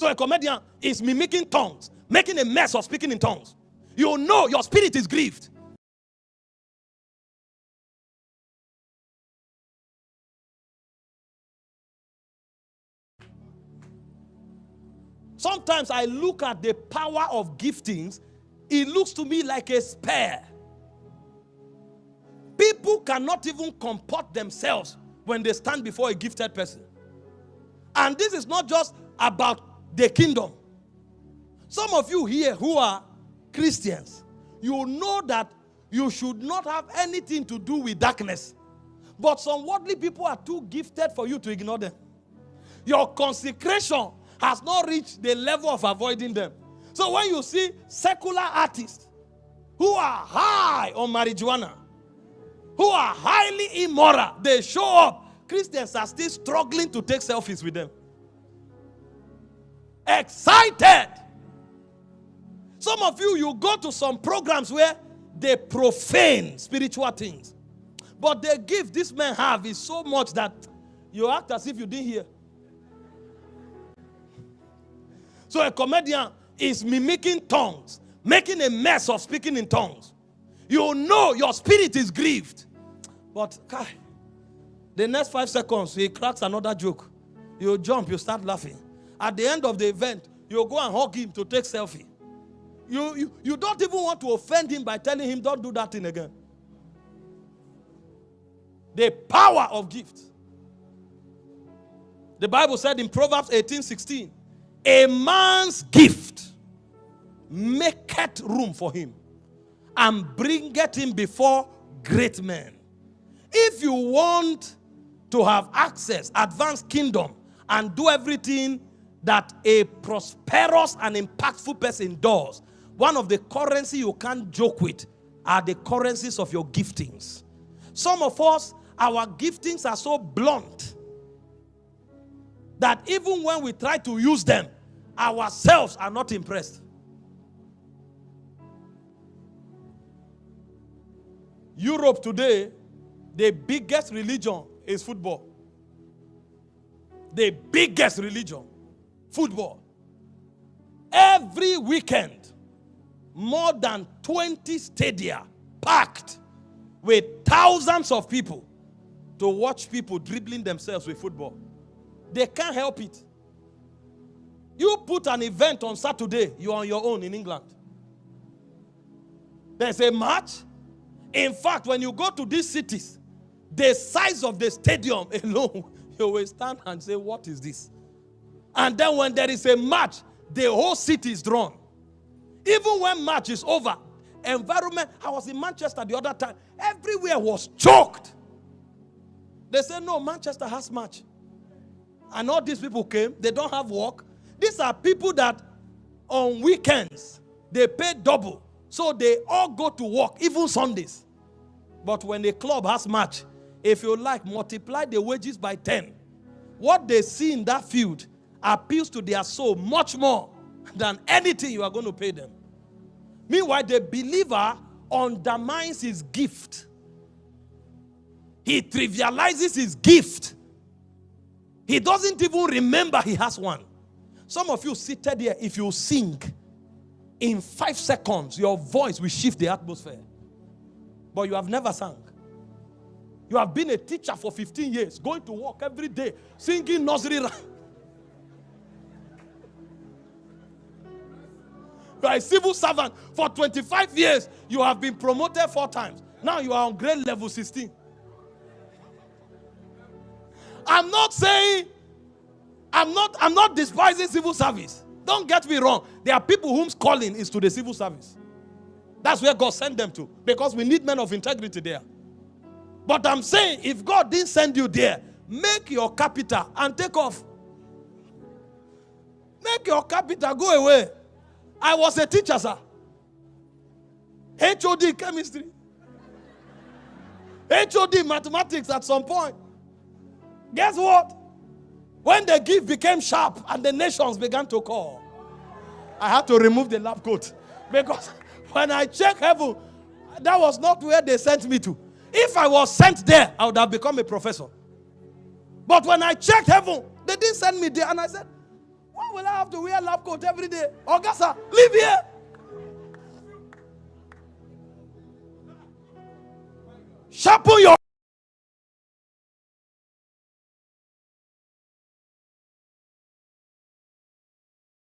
So a comedian is mimicking tongues, making a mess of speaking in tongues. You know your spirit is grieved. Sometimes I look at the power of giftings, it looks to me like a spear. People cannot even comport themselves when they stand before a gifted person. And this is not just about the kingdom. Some of you here who are Christians, you know that you should not have anything to do with darkness. But some worldly people are too gifted for you to ignore them. Your consecration has not reached the level of avoiding them. So when you see secular artists who are high on marijuana, who are highly immoral, they show up. Christians are still struggling to take selfies with them. Excited. Some of you go to some programs where they profane spiritual things. But the gift this men have is so much that you act as if you didn't hear. So a comedian is mimicking tongues, making a mess of speaking in tongues. You know your spirit is grieved. But the next 5 seconds, he cracks another joke. You jump, you start laughing. At the end of the event, you go and hug him to take selfie. You don't even want to offend him by telling him, don't do that thing again. The power of gift. The Bible said in Proverbs 18:16, a man's gift maketh room for him and bringeth him before great men. If you want to have access, advanced kingdom, and do everything that a prosperous and impactful person does, one of the currency you can't joke with are the currencies of your giftings. Some of us, our giftings are so blunt that even when we try to use them, ourselves are not impressed. Europe today, the biggest religion is football. The biggest religion, football. Every weekend, more than 20 stadia packed with thousands of people to watch people dribbling themselves with football. They can't help it. You put an event on Saturday, you're on your own in England. There's a match. In fact, when you go to these cities, the size of the stadium alone, you will stand and say, what is this? And then when there is a match, the whole city is drawn. Even when match is over, environment, I was in Manchester the other time, everywhere was choked. They said, no, Manchester has match. And all these people came, they don't have work. These are people that on weekends, they pay double. So they all go to work, even Sundays. But when a club has match, if you like, multiply the wages by 10. What they see in that field appeals to their soul much more than anything you are going to pay them. Meanwhile, the believer undermines his gift. He trivializes his gift. He doesn't even remember he has one. Some of you seated here, if you sing, in 5 seconds, your voice will shift the atmosphere. But you have never sung. You have been a teacher for 15 years, going to work every day, singing nursery rhyme. You are a civil servant for 25 years. You have been promoted 4 times. Now you are on grade level 16. I'm not saying, I'm not despising civil service. Don't get me wrong. There are people whose calling is to the civil service. That's where God sent them to. Because we need men of integrity there. But I'm saying, if God didn't send you there, make your capital and take off. Make your capital go away. I was a teacher, sir. HOD chemistry. HOD mathematics at some point. Guess what? When the gift became sharp and the nations began to call, I had to remove the lab coat. Because when I checked heaven, that was not where they sent me to. If I was sent there, I would have become a professor. But when I checked heaven, they didn't send me there. And I said, why will I have to wear lab coat every day. Augusta, live here. Sharpen your